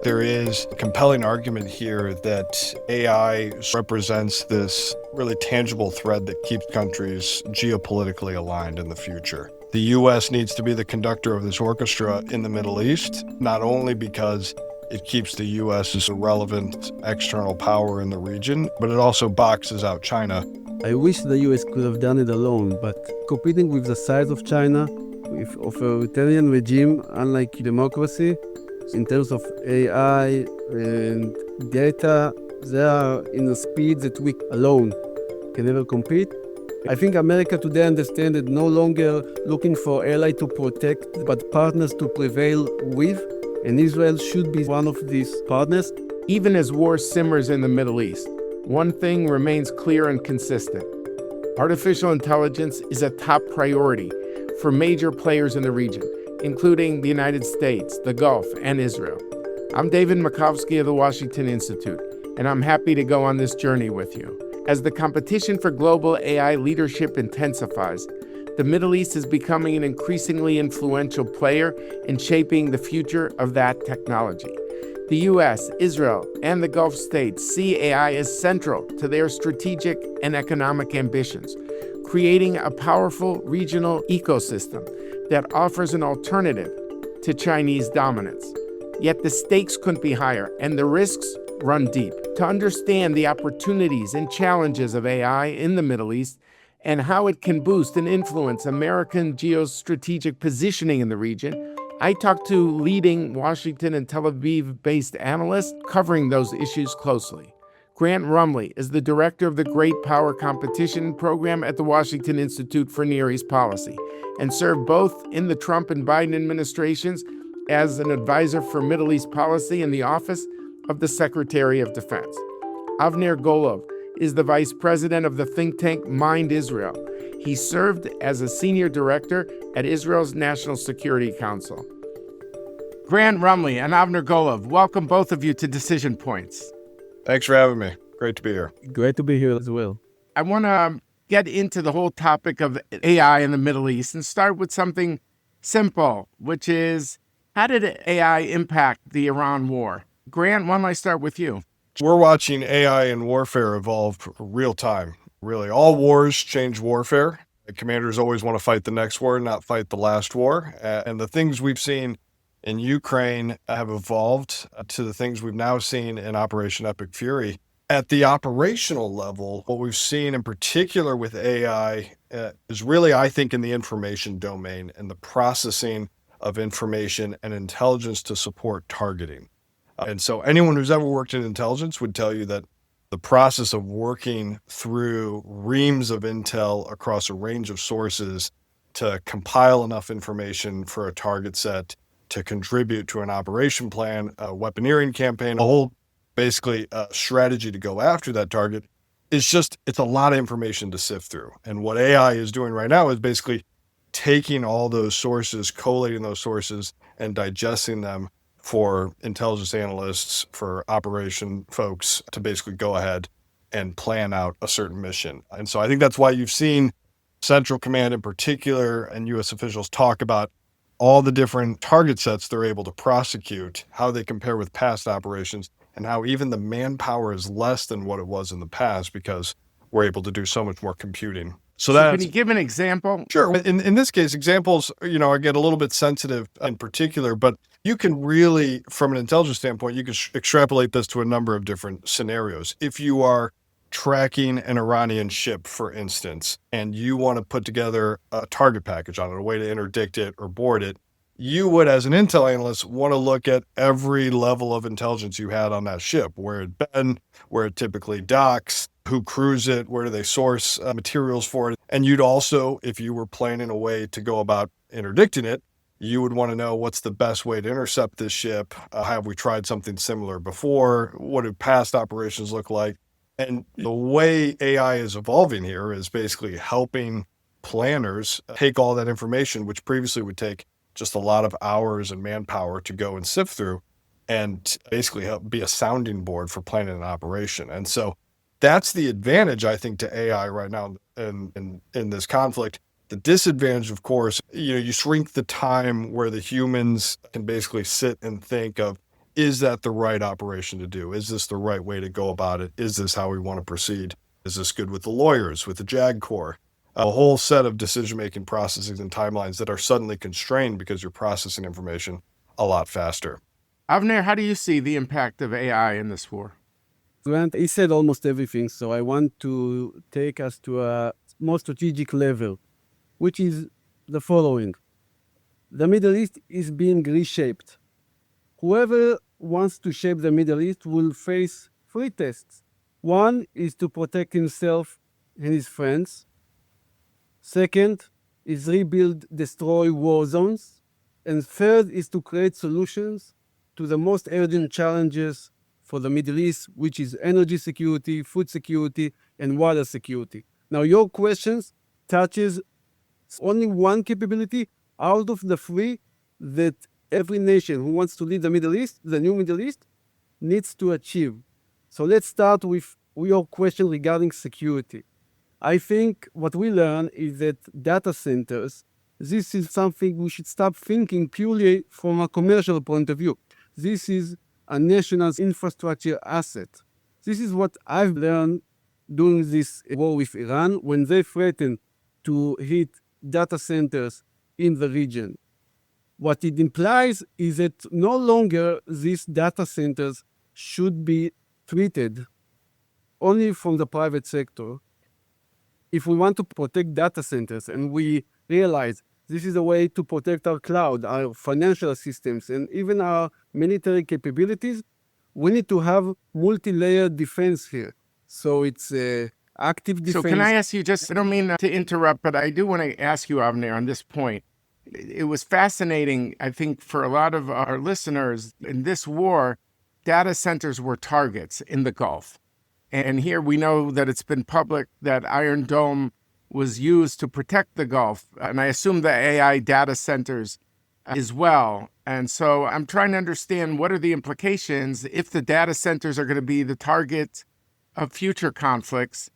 There is a compelling argument here that AI represents this really tangible thread that keeps countries geopolitically aligned in the future. The U.S. needs to be the conductor of this orchestra in the Middle East, not only because it keeps the U.S. as a relevant external power in the region, but it also boxes out China. I wish the U.S. could have done it alone, but competing with the size of China, with authoritarian regime, unlike democracy, in terms of AI and data, they are in a speed that we alone can never compete. I think America today understands that no longer looking for allies to protect, but partners to prevail with, and Israel should be one of these partners. Even as war simmers in the Middle East, one thing remains clear and consistent. Artificial intelligence is a top priority for major players in the region, including the United States, the Gulf, and Israel. I'm David Makovsky of the Washington Institute, and I'm happy to go on this journey with you. As the competition for global AI leadership intensifies, the Middle East is becoming an increasingly influential player in shaping the future of that technology. The U.S., Israel, and the Gulf states see AI as central to their strategic and economic ambitions, creating a powerful regional ecosystem that offers an alternative to Chinese dominance. Yet the stakes couldn't be higher, and the risks run deep. To understand the opportunities and challenges of AI in the Middle East and how it can boost and influence American geostrategic positioning in the region, I talked to leading Washington and Tel Aviv-based analysts covering those issues closely. Grant Rumley is the director of the Great Power Competition Program at the Washington Institute for Near East Policy and served both in the Trump and Biden administrations as an advisor for Middle East policy in the office of the Secretary of Defense. Avner Golov is the vice president of the think tank Mind Israel. He served as a senior director at Israel's National Security Council. Grant Rumley and Avner Golov, welcome both of you to Decision Points. Thanks for having me. Great to be here. Great to be here as well. I want to get into the whole topic of AI in the Middle East and start with something simple, which is, how did AI impact the Iran war? Grant, why don't I start with you? We're watching AI and warfare evolve real time. Really, all wars change warfare. The commanders always want to fight the next war, not fight the last war. And the things we've seen in Ukraine have evolved to the things we've now seen in Operation Epic Fury. At the operational level, what we've seen in particular with AI is really, I think, in the information domain and the processing of information and intelligence to support targeting. And so anyone who's ever worked in intelligence would tell you that the process of working through reams of intel across a range of sources to compile enough information for a target set to contribute to an operation plan, a weaponeering campaign, a whole basically strategy to go after that target it's a lot of information to sift through. And what AI is doing right now is basically taking all those sources, collating those sources and digesting them for intelligence analysts, for operation folks to basically go ahead and plan out a certain mission. And so I think that's why you've seen Central Command in particular and U.S. officials talk about all the different target sets they're able to prosecute, how they compare with past operations, and how even the manpower is less than what it was in the past because we're able to do so much more computing. So can you give an example? Sure. In this case, examples, I get a little bit sensitive in particular, but you can really, from an intelligence standpoint, you can extrapolate this to a number of different scenarios. If you are tracking an Iranian ship, for instance, and you want to put together a target package on it, a way to interdict it or board it, you would, as an intel analyst, want to look at every level of intelligence you had on that ship, where it'd been, where it typically docks, who crews it, where do they source materials for it. And you'd also, if you were planning a way to go about interdicting it, you would want to know what's the best way to intercept this ship. Have we tried something similar before? What do past operations look like? And the way AI is evolving here is basically helping planners take all that information, which previously would take just a lot of hours and manpower to go and sift through, and basically help be a sounding board for planning an operation. And so that's the advantage, I think, to AI right now in this conflict. The disadvantage, of course, you shrink the time where the humans can basically sit and think of is that the right operation to do? Is this the right way to go about it? Is this how we want to proceed? Is this good with the lawyers, with the JAG Corps? A whole set of decision-making processes and timelines that are suddenly constrained because you're processing information a lot faster. Avner, how do you see the impact of AI in this war? Grant, he said almost everything, so I want to take us to a more strategic level, which is the following. The Middle East is being reshaped. Whoever wants to shape the Middle East will face three tests. One is to protect himself and his friends. Second is rebuild, destroy war zones. And third is to create solutions to the most urgent challenges for the Middle East, which is energy security, food security, and water security. Now, your questions touches only one capability out of the three that every nation who wants to lead the Middle East, the new Middle East, needs to achieve. So let's start with your question regarding security. I think what we learn is that data centers, this is something we should stop thinking purely from a commercial point of view. This is a national infrastructure asset. This is what I've learned during this war with Iran when they threatened to hit data centers in the region. What it implies is that no longer these data centers should be treated only from the private sector. If we want to protect data centers and we realize this is a way to protect our cloud, our financial systems, and even our military capabilities, we need to have multi-layered defense here. So it's active defense. So can I ask you I don't mean to interrupt, but I do want to ask you, Avner, on this point. It was fascinating, I think, for a lot of our listeners. In this war, data centers were targets in the Gulf. And here we know that it's been public that Iron Dome was used to protect the Gulf. And I assume the AI data centers as well. And so I'm trying to understand what are the implications if the data centers are going to be the target of future conflicts.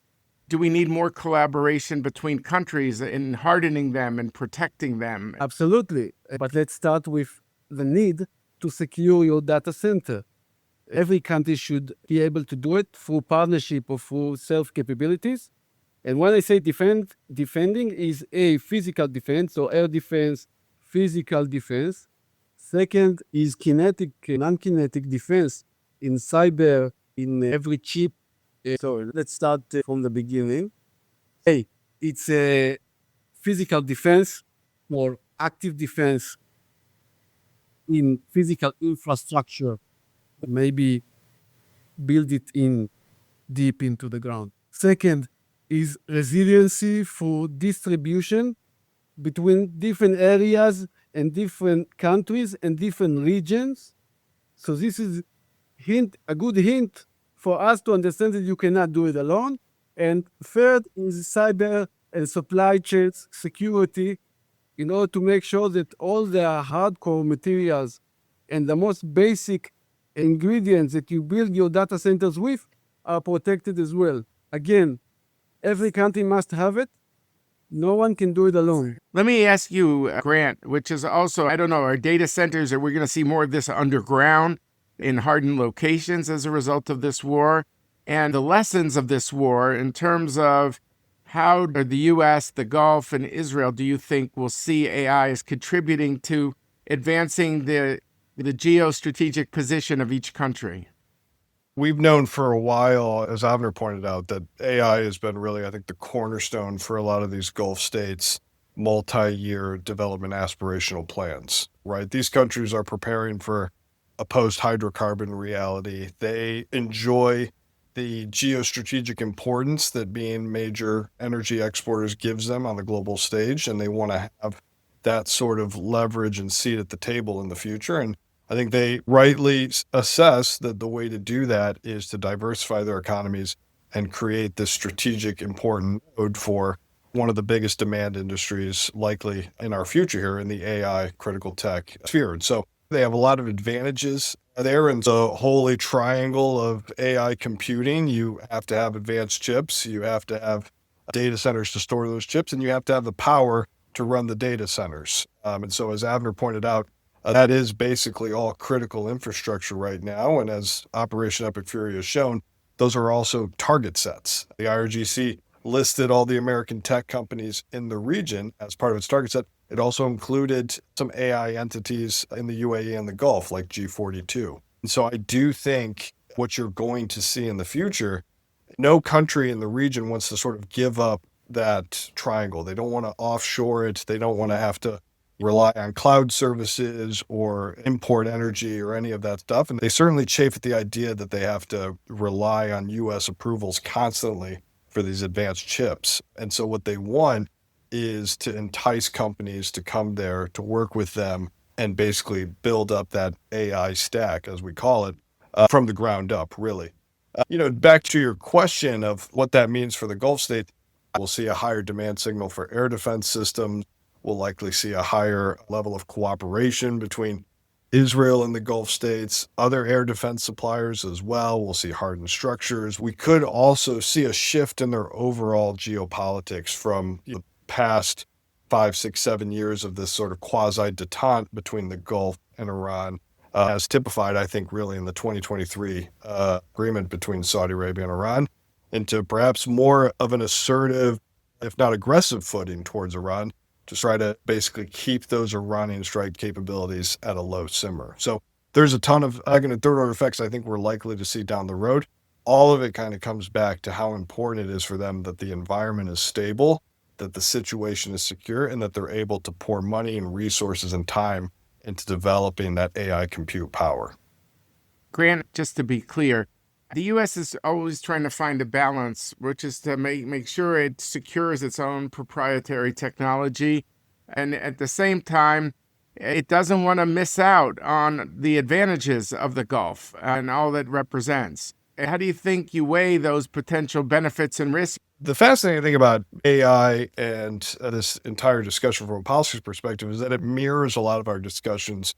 Do we need more collaboration between countries in hardening them and protecting them? Absolutely. But let's start with the need to secure your data center. Every country should be able to do it through partnership or through self-capabilities. And when I say defending is a physical defense, so air defense, physical defense. Second is kinetic, non-kinetic defense in cyber, in every chip. So let's start from the beginning. It's a physical defense or active defense in physical infrastructure. Maybe build it in deep into the ground. Second is resiliency for distribution between different areas and different countries and different regions. So this is a good hint for us to understand that you cannot do it alone. And third is cyber and supply chain security in order to make sure that all the hardcore materials and the most basic ingredients that you build your data centers with are protected as well. Again, every country must have it. No one can do it alone. Let me ask you, Grant, which is also, I don't know, are data centers, are we going to see more of this underground in hardened locations as a result of this war? And the lessons of this war in terms of how the U.S., the Gulf, and Israel, do you think will see AI as contributing to advancing the geostrategic position of each country? We've known for a while, as Avner pointed out, that AI has been really, I think, the cornerstone for a lot of these Gulf states' multi-year development aspirational plans, right? These countries are preparing for a post-hydrocarbon reality. They enjoy the geostrategic importance that being major energy exporters gives them on the global stage, and they want to have that sort of leverage and seat at the table in the future. And I think they rightly assess that the way to do that is to diversify their economies and create this strategic important node for one of the biggest demand industries likely in our future here in the AI critical tech sphere. And so they have a lot of advantages there in the holy triangle of AI computing. You have to have advanced chips, you have to have data centers to store those chips, and you have to have the power to run the data centers. And so as Avner pointed out, That is basically all critical infrastructure right now. And as Operation Epic Fury has shown, those are also target sets. The IRGC listed all the American tech companies in the region as part of its target set. It also included some AI entities in the UAE and the Gulf, like G42. And so I do think what you're going to see in the future, no country in the region wants to sort of give up that triangle. They don't want to offshore it. They don't want to have to rely on cloud services or import energy or any of that stuff. And they certainly chafe at the idea that they have to rely on US approvals constantly for these advanced chips. And so what they want is to entice companies to come there, to work with them, and basically build up that AI stack, as we call it, from the ground up, really. Back to your question of what that means for the Gulf states, we'll see a higher demand signal for air defense systems. We'll likely see a higher level of cooperation between Israel and the Gulf states, other air defense suppliers as well. We'll see hardened structures. We could also see a shift in their overall geopolitics from the past 5, 6, 7 years of this sort of quasi-detente between the Gulf and Iran, as typified, I think, really in the 2023 agreement between Saudi Arabia and Iran, into perhaps more of an assertive, if not aggressive footing towards Iran, to try to basically keep those Iranian strike capabilities at a low simmer. So there's a ton of second and third order effects I think we're likely to see down the road. All of it kind of comes back to how important it is for them that the environment is stable, that the situation is secure, and that they're able to pour money and resources and time into developing that AI compute power. Grant, just to be clear, the U.S. is always trying to find a balance, which is to make sure it secures its own proprietary technology. And at the same time, it doesn't want to miss out on the advantages of the Gulf and all that represents. How do you think you weigh those potential benefits and risks? The fascinating thing about AI and this entire discussion from a policy perspective is that it mirrors a lot of our discussions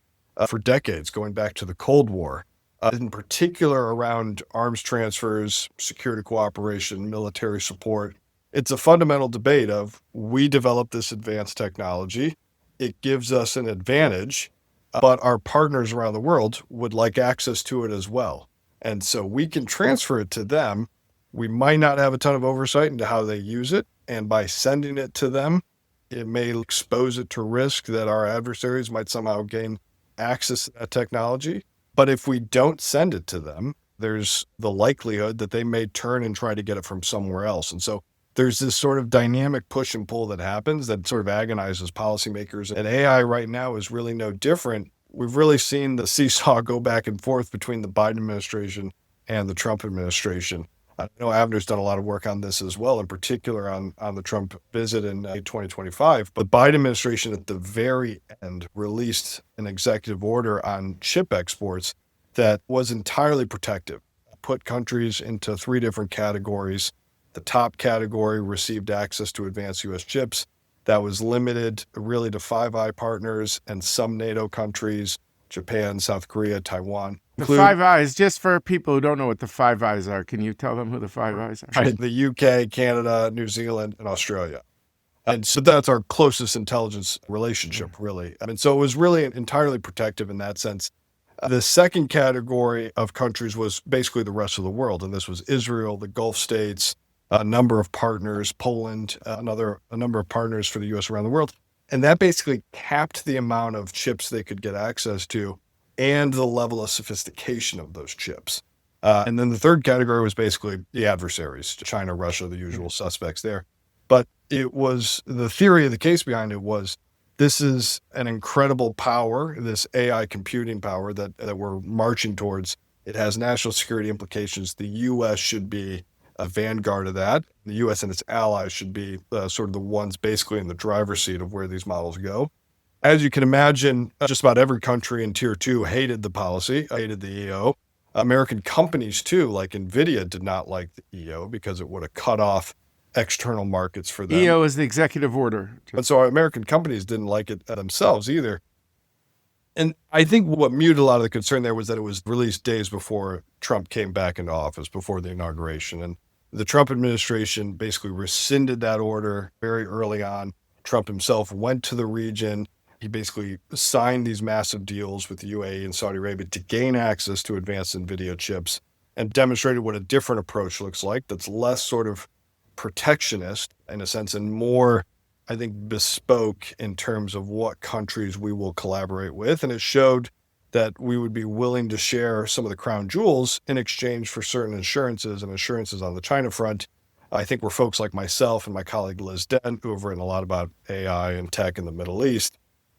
for decades, going back to the Cold War. In particular around arms transfers, security cooperation, military support. It's a fundamental debate of we develop this advanced technology, it gives us an advantage, but our partners around the world would like access to it as well. And so we can transfer it to them. We might not have a ton of oversight into how they use it. And by sending it to them, it may expose it to risk that our adversaries might somehow gain access to that technology. But if we don't send it to them, there's the likelihood that they may turn and try to get it from somewhere else. And so there's this sort of dynamic push and pull that happens that sort of agonizes policymakers. And AI right now is really no different. We've really seen the seesaw go back and forth between the Biden administration and the Trump administration. I know Avner's done a lot of work on this as well, in particular on the Trump visit in 2025. But the Biden administration at the very end released an executive order on chip exports that was entirely protective, put countries into 3 different categories. The top category received access to advanced U.S. chips. That was limited really to Five Eyes partners and some NATO countries, Japan, South Korea, Taiwan. The Five Eyes, just for people who don't know what the Five Eyes are, can you tell them who the Five Eyes are? Right, the UK, Canada, New Zealand, and Australia. And so that's our closest intelligence relationship, really. And so it was really entirely protective in that sense. The second category of countries was basically the rest of the world. And this was Israel, the Gulf states, a number of partners, Poland, a number of partners for the U.S. around the world. And that basically capped the amount of chips they could get access to and the level of sophistication of those chips. And then the third category was basically the adversaries, China, Russia, the usual suspects there. But it was the theory of the case behind it was this is an incredible power, this AI computing power that we're marching towards. It has national security implications. The U.S. should be a vanguard of that. The U.S. and its allies should be sort of the ones basically in the driver's seat of where these models go. As you can imagine, just about every country in Tier 2 hated the policy, hated the EO. American companies, too, like NVIDIA, did not like the EO because it would have cut off external markets for them. EO is the executive order. And so American companies didn't like it themselves either. And I think what muted a lot of the concern there was that it was released days before Trump came back into office, before the inauguration. And the Trump administration basically rescinded that order very early on. Trump himself went to the region, He basically signed these massive deals with the UAE and Saudi Arabia to gain access to advanced NVIDIA chips and demonstrated what a different approach looks like that's less sort of protectionist in a sense and more, I think, bespoke in terms of what countries we will collaborate with. And it showed that we would be willing to share some of the crown jewels in exchange for certain assurances on the China front. I think we're folks like myself and my colleague Liz Dent, who have written a lot about AI and tech in the Middle East.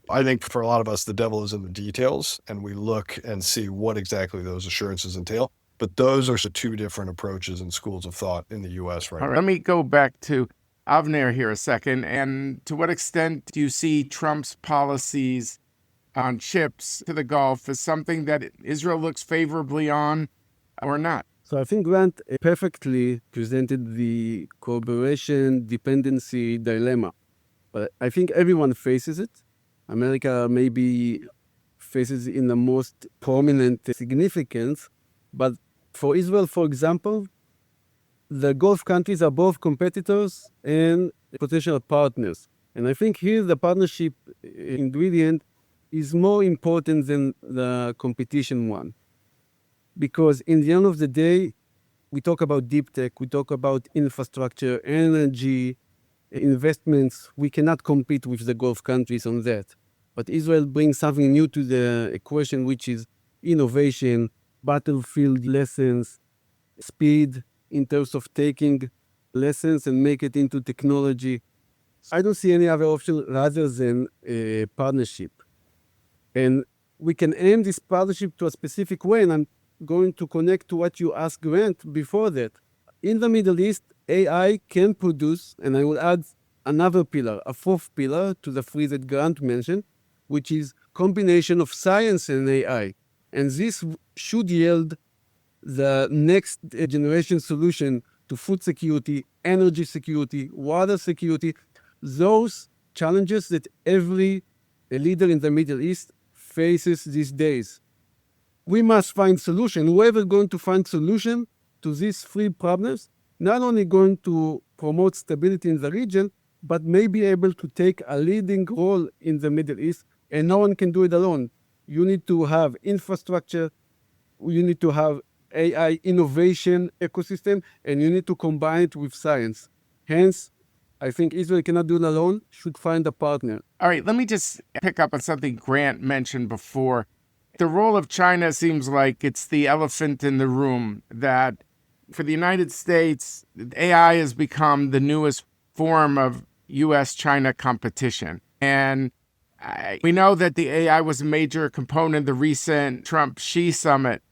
I think for a lot of us, the devil is in the details, and we look and see what exactly those assurances entail. But those are two different approaches and schools of thought in the U.S. right All now. right, let me go back to Avner here a second. And to what extent do you see Trump's policies on chips to the Gulf as something that Israel looks favorably on or not? So I think Grant perfectly presented the cooperation dependency dilemma. But I think everyone faces it. America maybe faces in the most prominent significance. But for Israel, for example, the Gulf countries are both competitors and potential partners. And I think here the partnership ingredient is more important than the competition one. Because in the end of the day, we talk about deep tech, we talk about infrastructure, energy, investments. We cannot compete with the Gulf countries on that. But Israel brings something new to the equation, which is innovation, battlefield lessons, speed in terms of taking lessons and make it into technology. I don't see any other option rather than a partnership. And we can aim this partnership to a specific way, and I'm going to connect to what you asked Grant before that. In the Middle East, AI can produce, and I will add another pillar, a fourth pillar to the three that Grant mentioned, which is combination of science and AI. And this should yield the next generation solution to food security, energy security, water security, those challenges that every leader in the Middle East faces these days. We must find solution. Whoever is going to find solution to these three problems, not only going to promote stability in the region, but may be able to take a leading role in the Middle East, and no one can do it alone. You need to have infrastructure, you need to have AI innovation ecosystem, and you need to combine it with science. Hence, I think Israel cannot do it alone, should find a partner. All right, let me just pick up on something Grant mentioned before. The role of China seems like it's the elephant in the room, that for the United States, AI has become the newest form of U.S.-China competition. And we know that the AI was a major component of the recent Trump-Xi summit.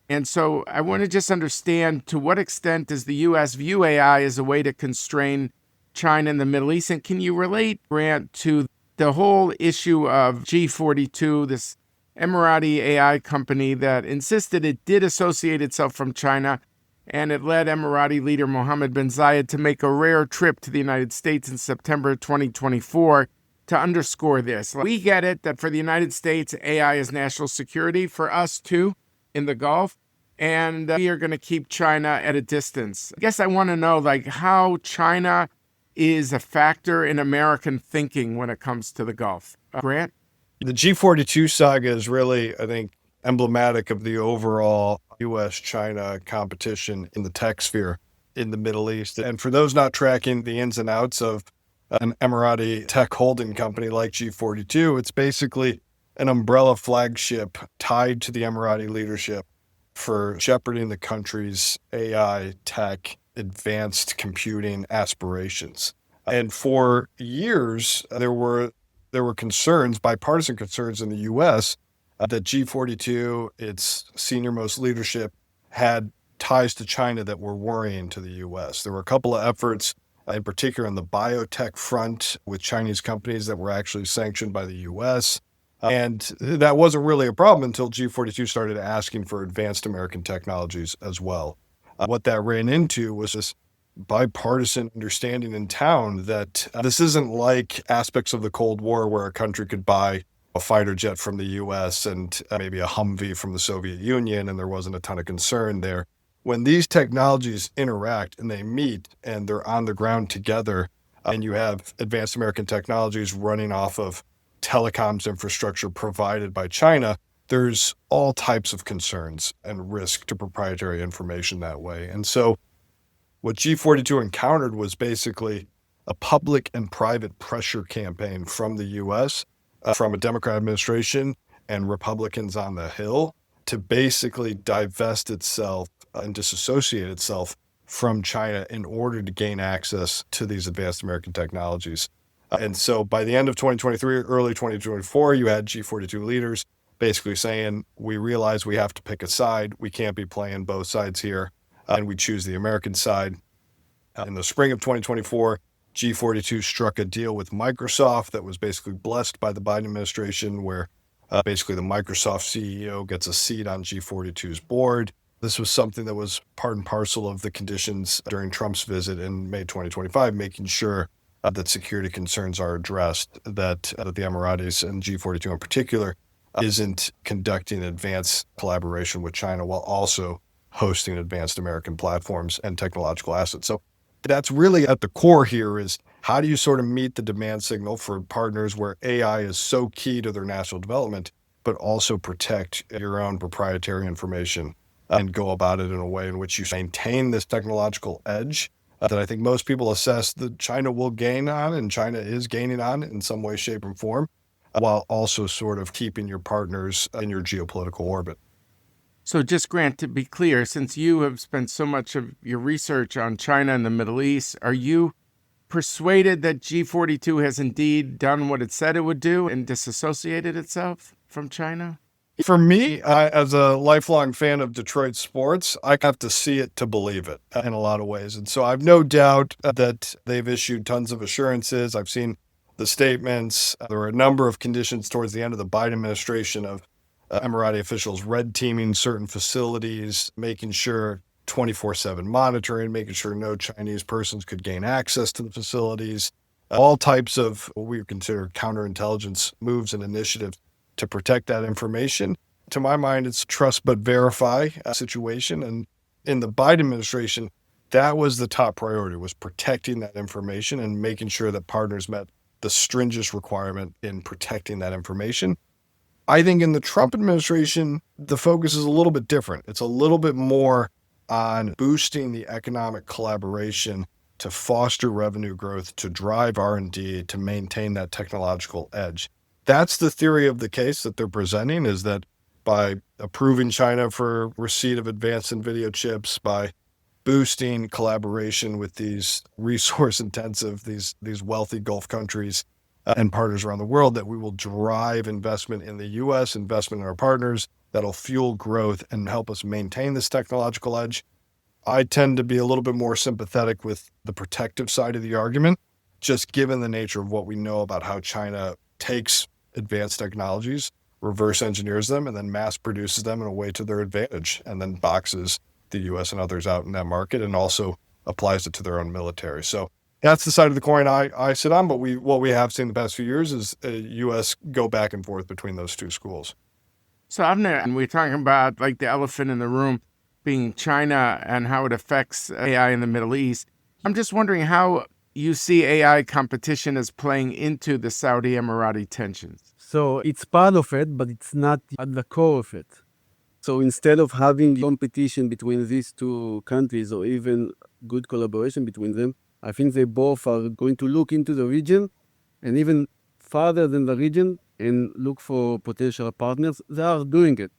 And so I want to just understand, to what extent does the U.S. view AI as a way to constrain China in the Middle East? And can you relate, Grant, to the whole issue of G42, this Emirati AI company that insisted it did associate itself from China, and it led Emirati leader Mohammed bin Zayed to make a rare trip to the United States in September 2024 to underscore this. We get it that for the United States, AI is national security. For us, too, in the Gulf, and we are going to keep China at a distance. I guess I want to know, how China is a factor in American thinking when it comes to the Gulf. Grant? The G42 saga is really, I think, emblematic of the overall U.S.-China competition in the tech sphere in the Middle East. And for those not tracking the ins and outs of an Emirati tech holding company like G42, it's basically an umbrella flagship tied to the Emirati leadership for shepherding the country's AI, tech, advanced computing aspirations. And for years, there were concerns, bipartisan concerns in the U.S., that G42, its senior-most leadership, had ties to China that were worrying to the U.S. There were a couple of efforts, in particular on the biotech front, with Chinese companies that were actually sanctioned by the U.S., and that wasn't really a problem until G42 started asking for advanced American technologies as well. What that ran into was this bipartisan understanding in town that this isn't like aspects of the Cold War where a country could buy a fighter jet from the U.S. and maybe a Humvee from the Soviet Union, and there wasn't a ton of concern there. When these technologies interact and they meet and they're on the ground together, and you have advanced American technologies running off of telecoms infrastructure provided by China, there's all types of concerns and risk to proprietary information that way. And so what G42 encountered was basically a public and private pressure campaign from the US, from a Democrat administration and Republicans on the Hill to basically divest itself and disassociate itself from China in order to gain access to these advanced American technologies. And so by the end of 2023, early 2024, you had G42 leaders basically saying, we realize we have to pick a side. We can't be playing both sides here. And we choose the American side. In the spring of 2024, G42 struck a deal with Microsoft that was basically blessed by the Biden administration, where basically the Microsoft CEO gets a seat on G42's board. This was something that was part and parcel of the conditions during Trump's visit in May 2025, making sure that security concerns are addressed, that the Emiratis and G42 in particular isn't conducting advanced collaboration with China while also hosting advanced American platforms and technological assets. So that's really at the core here is how do you sort of meet the demand signal for partners where AI is so key to their national development, but also protect your own proprietary information and go about it in a way in which you maintain this technological edge that I think most people assess that China will gain on, and China is gaining on in some way, shape, or form, while also sort of keeping your partners in your geopolitical orbit. So just, Grant, to be clear, since you have spent so much of your research on China and the Middle East, are you persuaded that G42 has indeed done what it said it would do and disassociated itself from China? For me, as a lifelong fan of Detroit sports, I have to see it to believe it in a lot of ways. And so I've no doubt that they've issued tons of assurances. I've seen the statements. There were a number of conditions towards the end of the Biden administration of Emirati officials red teaming certain facilities, making sure 24/7 monitoring, making sure no Chinese persons could gain access to the facilities, all types of what we would consider counterintelligence moves and initiatives to protect that information. To my mind, it's trust but verify situation. And in the Biden administration, that was the top priority, was protecting that information and making sure that partners met the stringent requirement in protecting that information. I think in the Trump administration, the focus is a little bit different. It's a little bit more on boosting the economic collaboration to foster revenue growth, to drive R&D, to maintain that technological edge. That's the theory of the case that they're presenting, is that by approving China for receipt of advanced NVIDIA chips, by boosting collaboration with these resource-intensive, these wealthy Gulf countries and partners around the world, that we will drive investment in the U.S., investment in our partners, that'll fuel growth and help us maintain this technological edge. I tend to be a little bit more sympathetic with the protective side of the argument, just given the nature of what we know about how China takes advanced technologies, reverse engineers them, and then mass produces them in a way to their advantage, and then boxes the U.S. and others out in that market and also applies it to their own military. So that's the side of the coin I sit on, but what we have seen the past few years is U.S. go back and forth between those two schools. So Avner, and we're talking about like the elephant in the room being China and how it affects AI in the Middle East. I'm just wondering how you see AI competition as playing into the Saudi-Emirati tensions. So it's part of it, but it's not at the core of it. So instead of having competition between these two countries or even good collaboration between them, I think they both are going to look into the region and even farther than the region and look for potential partners. They are doing it.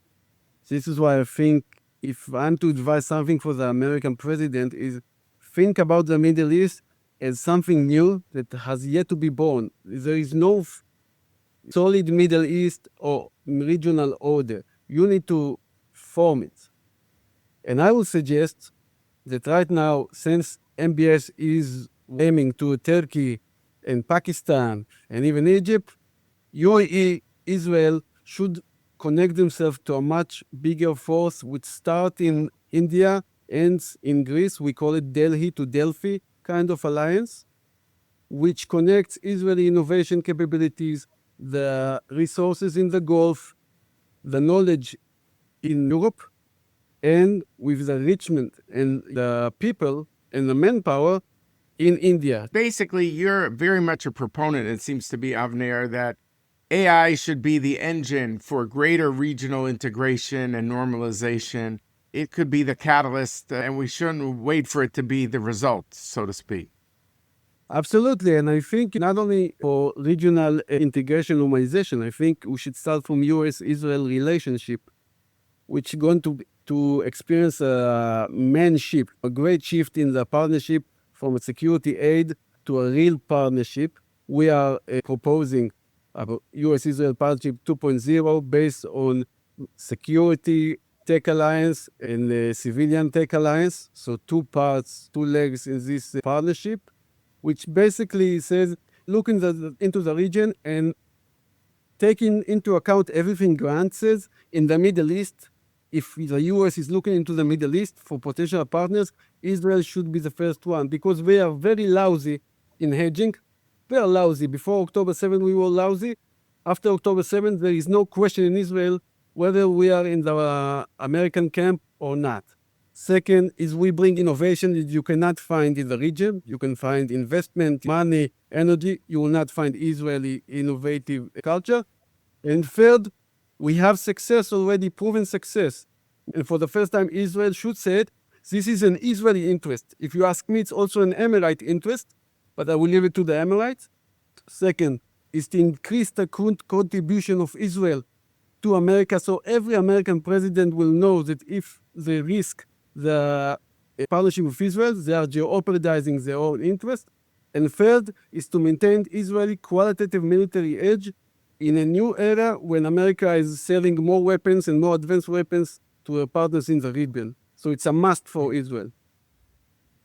This is why I think if I'm to advise something for the American president is think about the Middle East as something new that has yet to be born. There is no solid Middle East or regional order. You need to form it. And I would suggest that right now, since MBS is aiming to Turkey and Pakistan and even Egypt, UAE, Israel should connect themselves to a much bigger force, which start in India, ends in Greece. We call it Delhi to Delphi kind of alliance, which connects Israeli innovation capabilities, the resources in the Gulf, the knowledge in Europe, and with the enrichment and the people and the manpower in India. Basically, you're very much a proponent, it seems to be, Avner, that AI should be the engine for greater regional integration and normalization. It could be the catalyst, and we shouldn't wait for it to be the result, so to speak. Absolutely. And I think not only for regional integration normalization, I think we should start from US-Israel relationship, which is going to experience a shift, a great shift in the partnership from a security aid to a real partnership. We are proposing a US-Israel partnership 2.0 based on security tech alliance and civilian tech alliance. So two parts, two legs in this partnership, which basically says looking into the region and taking into account everything Grant says in the Middle East. If the US is looking into the Middle East for potential partners, Israel should be the first one because we are very lousy in hedging. We are lousy. Before October 7, we were lousy. After October 7, there is no question in Israel whether we are in the American camp or not. Second is we bring innovation that you cannot find in the region. You can find investment, money, energy. You will not find Israeli innovative culture. And third, we have success already, proven success. And for the first time, Israel should say it. This is an Israeli interest. If you ask me, it's also an Emirate interest, but I will leave it to the Emirates. Second is to increase the contribution of Israel to America. So every American president will know that if they risk the partnership with Israel, they are jeopardizing their own interest. And third is to maintain Israeli qualitative military edge in a new era when America is selling more weapons and more advanced weapons to their partners in the region. So it's a must for Israel.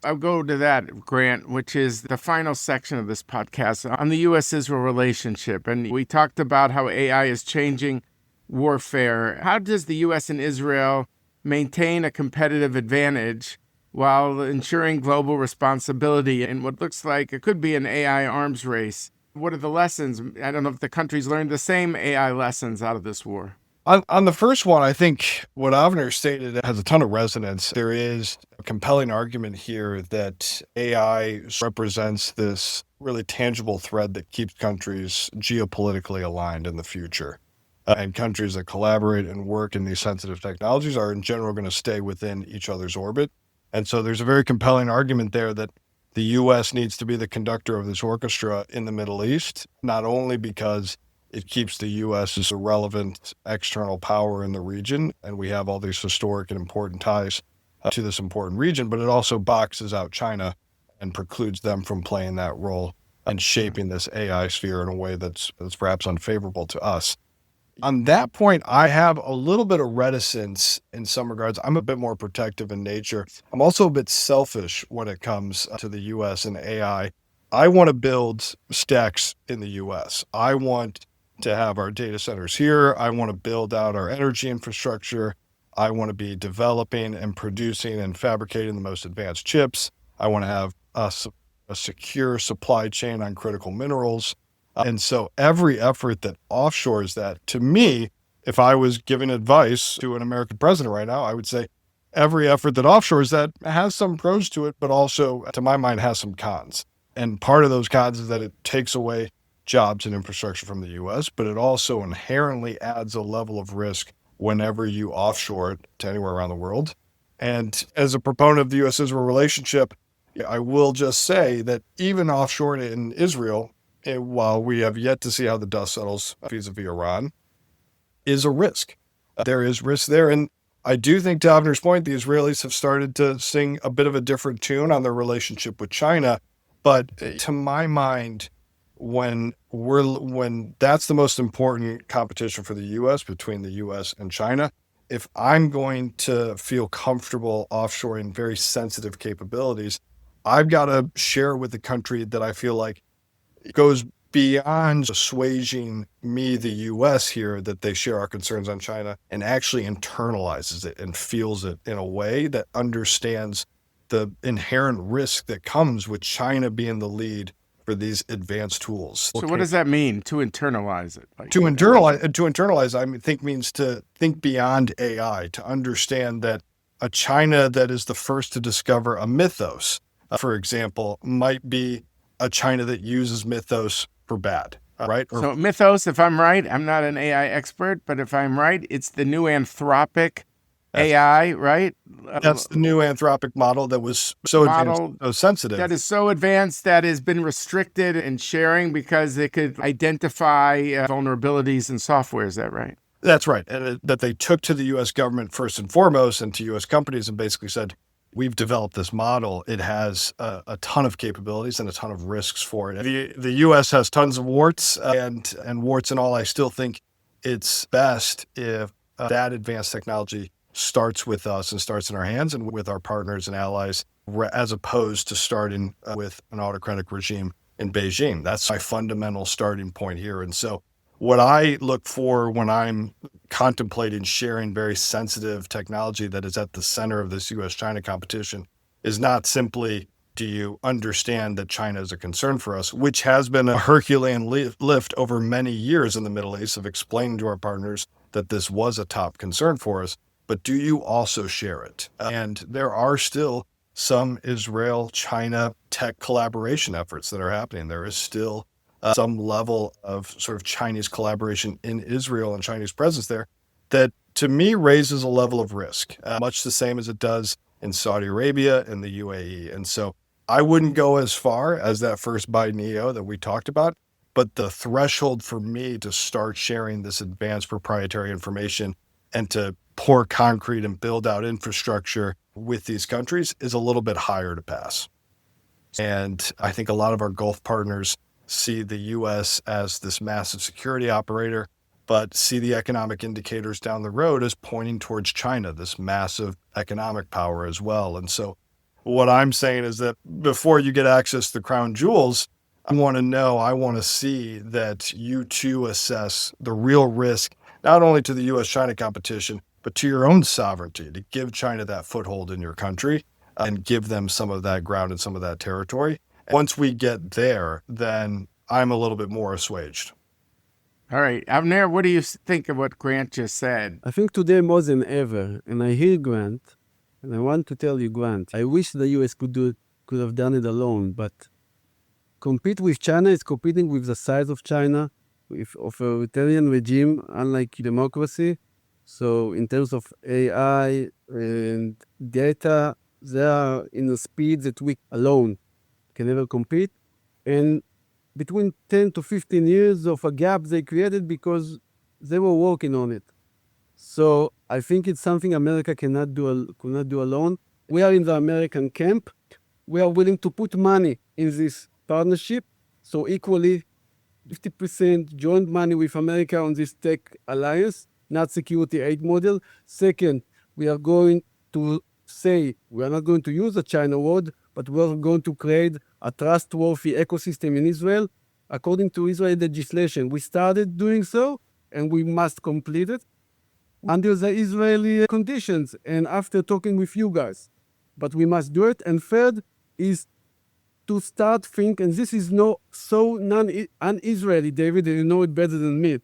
I'll go to that, Grant, which is the final section of this podcast on the U.S.-Israel relationship. And we talked about how AI is changing warfare. How does the U.S. and Israel maintain a competitive advantage while ensuring global responsibility in what looks like it could be an AI arms race? What are the lessons? I don't know if the countries learned the same AI lessons out of this war. On the first one, I think what Avner stated has a ton of resonance. There is a compelling argument here that AI represents this really tangible thread that keeps countries geopolitically aligned in the future. And countries that collaborate and work in these sensitive technologies are in general going to stay within each other's orbit. And so there's a very compelling argument there that the U.S. needs to be the conductor of this orchestra in the Middle East, not only because it keeps the U.S. as a relevant external power in the region, and we have all these historic and important ties to this important region, but it also boxes out China and precludes them from playing that role and shaping this AI sphere in a way that's perhaps unfavorable to us. On that point, I have a little bit of reticence in some regards. I'm a bit more protective in nature. I'm also a bit selfish when it comes to the U.S. and AI. I want to build stacks in the U.S. I want to have our data centers here. I want to build out our energy infrastructure. I want to be developing and producing and fabricating the most advanced chips. I want to have a secure supply chain on critical minerals. And so every effort that offshores that, to me, if I was giving advice to an American president right now, I would say every effort that offshores that has some pros to it, but also, to my mind, has some cons. And part of those cons is that it takes away jobs and infrastructure from the U.S., but it also inherently adds a level of risk whenever you offshore it to anywhere around the world. And as a proponent of the U.S.-Israel relationship, I will just say that even offshoring it in Israel, while we have yet to see how the dust settles vis-a-vis Iran, is a risk. There is risk there. And I do think, to Avner's point, the Israelis have started to sing a bit of a different tune on their relationship with China. But to my mind, when that's the most important competition for the U.S. between the U.S. and China, if I'm going to feel comfortable offshoring very sensitive capabilities, I've got to share with the country that I feel like goes beyond assuaging me, the U.S. here, that they share our concerns on China, and actually internalizes it and feels it in a way that understands the inherent risk that comes with China being the lead for these advanced tools. So what does that mean, to internalize it? To internalize, I think means to think beyond AI, to understand that a China that is the first to discover a mythos, for example, might be a China that uses mythos for bad. right? Or So Mythos, if I'm right, I'm not an AI expert, but if I'm right, it's the new Anthropic that's, AI, right? that's the new Anthropic model that was so advanced, Model so sensitive. that is so advanced that has been restricted in sharing because it could identify vulnerabilities in software. Is that right? That's right. And that they took to the US government first and foremost and to US companies and basically said, we've developed this model. It has a ton of capabilities and a ton of risks for it. The US has tons of warts and warts and all. I still think it's best if that advanced technology starts with us and starts in our hands and with our partners and allies, as opposed to starting with an autocratic regime in Beijing. That's my fundamental starting point here. And so what I look for when I'm contemplating sharing very sensitive technology that is at the center of this US-China competition is not simply, do you understand that China is a concern for us, which has been a Herculean lift over many years in the Middle East of explaining to our partners that this was a top concern for us, but do you also share it? And there are still some Israel-China tech collaboration efforts that are happening. There is still some level of sort of Chinese collaboration in Israel and Chinese presence there that to me raises a level of risk, much the same as it does in Saudi Arabia and the UAE. And so I wouldn't go as far as that first Biden EO that we talked about, but the threshold for me to start sharing this advanced proprietary information and to pour concrete and build out infrastructure with these countries is a little bit higher to pass. And I think a lot of our Gulf partners see the U.S. as this massive security operator, but see the economic indicators down the road as pointing towards China, this massive economic power as well. And so what I'm saying is that before you get access to the crown jewels, I want to see that you too assess the real risk, not only to the U.S.-China competition, but to your own sovereignty, to give China that foothold in your country and give them some of that ground and some of that territory. Once we get there, then I'm a little bit more assuaged. All right. Avner, what do you think of what Grant just said? I think today more than ever, and I hear Grant, and I want to tell you, Grant, I wish the US could have done it alone, but compete with China is competing with the size of China, with authoritarian regime, unlike democracy. So in terms of AI and data, they are in a speed that we alone can never compete. And between 10 to 15 years of a gap they created because they were working on it. So I think it's something America could not do alone. We are in the American camp. We are willing to put money in this partnership. So equally, 50% joint money with America on this tech alliance, not security aid model. Second, we are going to say we are not going to use the China word, but we're going to create a trustworthy ecosystem in Israel according to Israeli legislation. We started doing so, and we must complete it under the Israeli conditions and after talking with you guys. But we must do it. And third is to start think, and this is un-Israeli, David, and you know it better than me.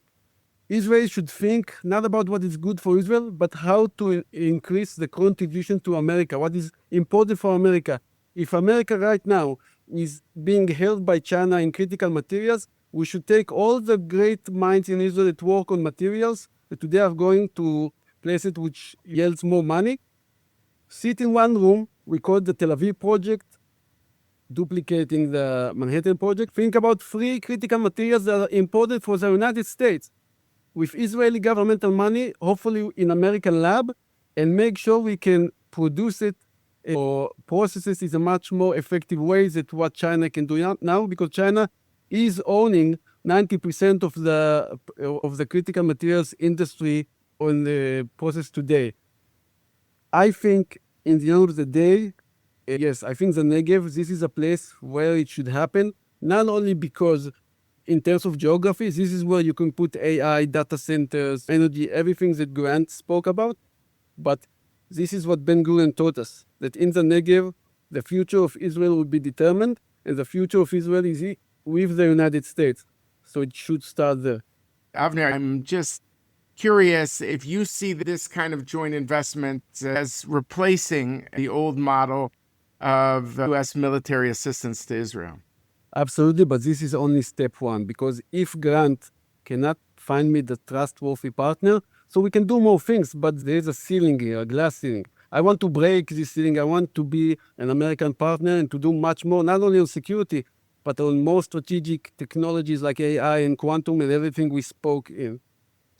Israel should think not about what is good for Israel, but how to increase the contribution to America, what is important for America. If America right now is being held by China in critical materials, we should take all the great minds in Israel that work on materials that today are going to places which yields more money. Sit in one room, we call it the Tel Aviv project, duplicating the Manhattan project. Think about 3 critical materials that are important for the United States with Israeli governmental money, hopefully in American lab, and make sure we can produce it or processes in a much more effective way than what China can do now, because China is owning 90% of the critical materials industry on the process today. I think in the end of the day, yes, I think the Negev, this is a place where it should happen, not only because in terms of geography, this is where you can put AI, data centers, energy, everything that Grant spoke about, but this is what Ben-Gurion taught us, that in the Negev, the future of Israel will be determined, and the future of Israel is with the United States. So it should start there. Avner, I'm just curious if you see this kind of joint investment as replacing the old model of U.S. military assistance to Israel. Absolutely, but this is only step one, because if Grant cannot find me the trustworthy partner, so we can do more things, but there is a ceiling here, a glass ceiling. I want to break this ceiling. I want to be an American partner and to do much more, not only on security, but on more strategic technologies like AI and quantum and everything we spoke in.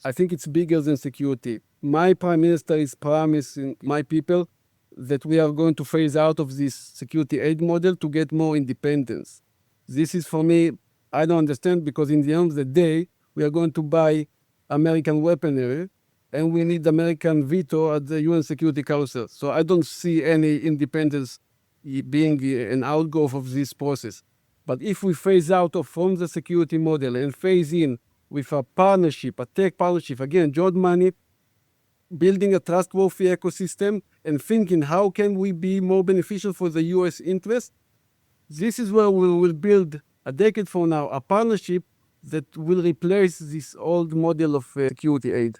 I think it's bigger than security. My prime minister is promising my people that we are going to phase out of this security aid model to get more independence. This is, for me, I don't understand, because in the end of the day, we are going to buy American weaponry and we need American veto at the UN Security Council. So I don't see any independence being an outgrowth of this process. But if we phase out from the security model and phase in with a partnership, a tech partnership, again, joint money, building a trustworthy ecosystem and thinking how can we be more beneficial for the US interest, this is where we will build a decade from now a partnership that will replace this old model of security aid.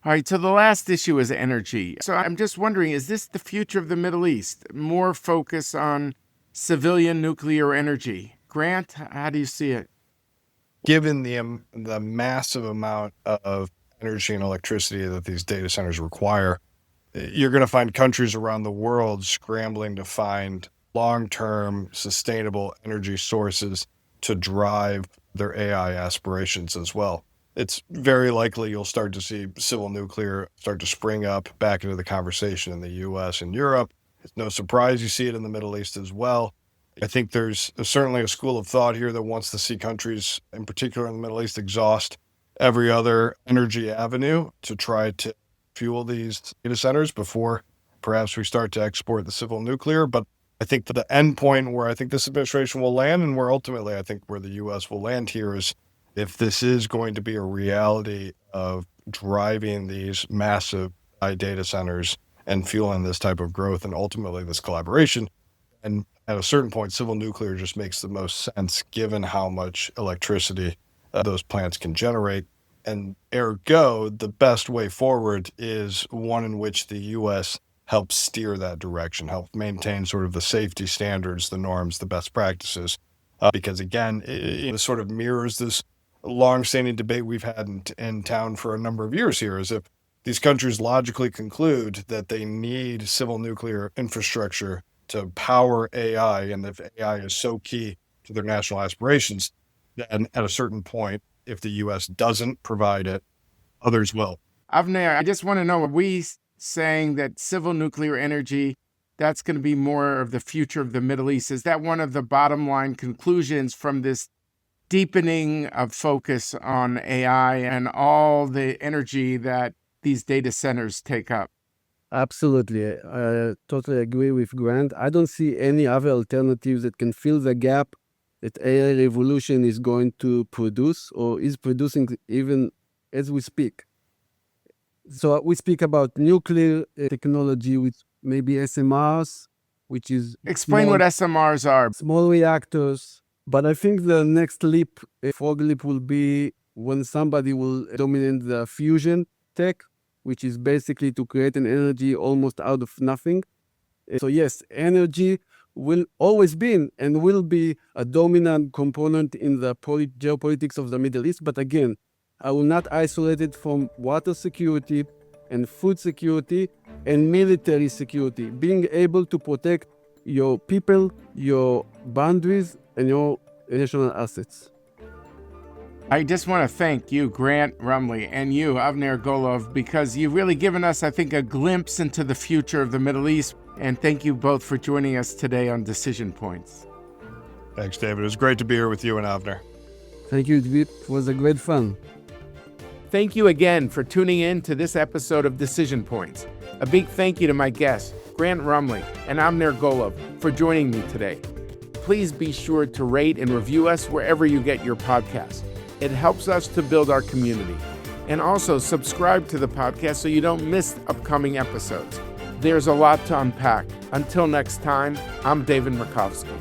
All right, so the last issue is energy. So I'm just wondering, is this the future of the Middle East? More focus on civilian nuclear energy. Grant, how do you see it? Given the massive amount of energy and electricity that these data centers require, you're going to find countries around the world scrambling to find long-term sustainable energy sources to drive their AI aspirations as well. It's very likely you'll start to see civil nuclear start to spring up back into the conversation in the US and Europe. It's no surprise you see it in the Middle East as well. I think there's certainly a school of thought here that wants to see countries, in particular in the Middle East, exhaust every other energy avenue to try to fuel these data centers before perhaps we start to export the civil nuclear. But I think the end point where I think this administration will land, and where ultimately I think where the U.S. will land here, is if this is going to be a reality of driving these massive AI data centers and fueling this type of growth and ultimately this collaboration. And at a certain point, civil nuclear just makes the most sense given how much electricity those plants can generate. And ergo, the best way forward is one in which the U.S. helps steer that direction, help maintain sort of the safety standards, the norms, the best practices. Because again, it sort of mirrors this long-standing debate we've had in town for a number of years here, is if these countries logically conclude that they need civil nuclear infrastructure to power AI, and if AI is so key to their national aspirations, then at a certain point, if the U.S. doesn't provide it, others will. Avner, I just want to know, are we saying that civil nuclear energy, that's going to be more of the future of the Middle East? Is that one of the bottom line conclusions from this deepening of focus on AI and all the energy that these data centers take up? Absolutely. I totally agree with Grant. I don't see any other alternatives that can fill the gap that AI revolution is going to produce or is producing even as we speak. So we speak about nuclear technology with maybe SMRs, which is... Explain what SMRs are. Small reactors. But I think the next leap, frog leap, will be when somebody will dominate the fusion tech, which is basically to create an energy almost out of nothing. So yes, energy will always be and will be a dominant component in the geopolitics of the Middle East. But again, I will not isolate it from water security and food security and military security. Being able to protect your people, your boundaries, and your national assets. I just want to thank you, Grant Rumley, and you, Avner Golov, because you've really given us, I think, a glimpse into the future of the Middle East. And thank you both for joining us today on Decision Points. Thanks, David. It was great to be here with you and Avner. Thank you, David. It was a great fun. Thank you again for tuning in to this episode of Decision Points. A big thank you to my guests, Grant Rumley and Avner Golov, for joining me today. Please be sure to rate and review us wherever you get your podcasts. It helps us to build our community. And also subscribe to the podcast so you don't miss upcoming episodes. There's a lot to unpack. Until next time, I'm David Makovsky.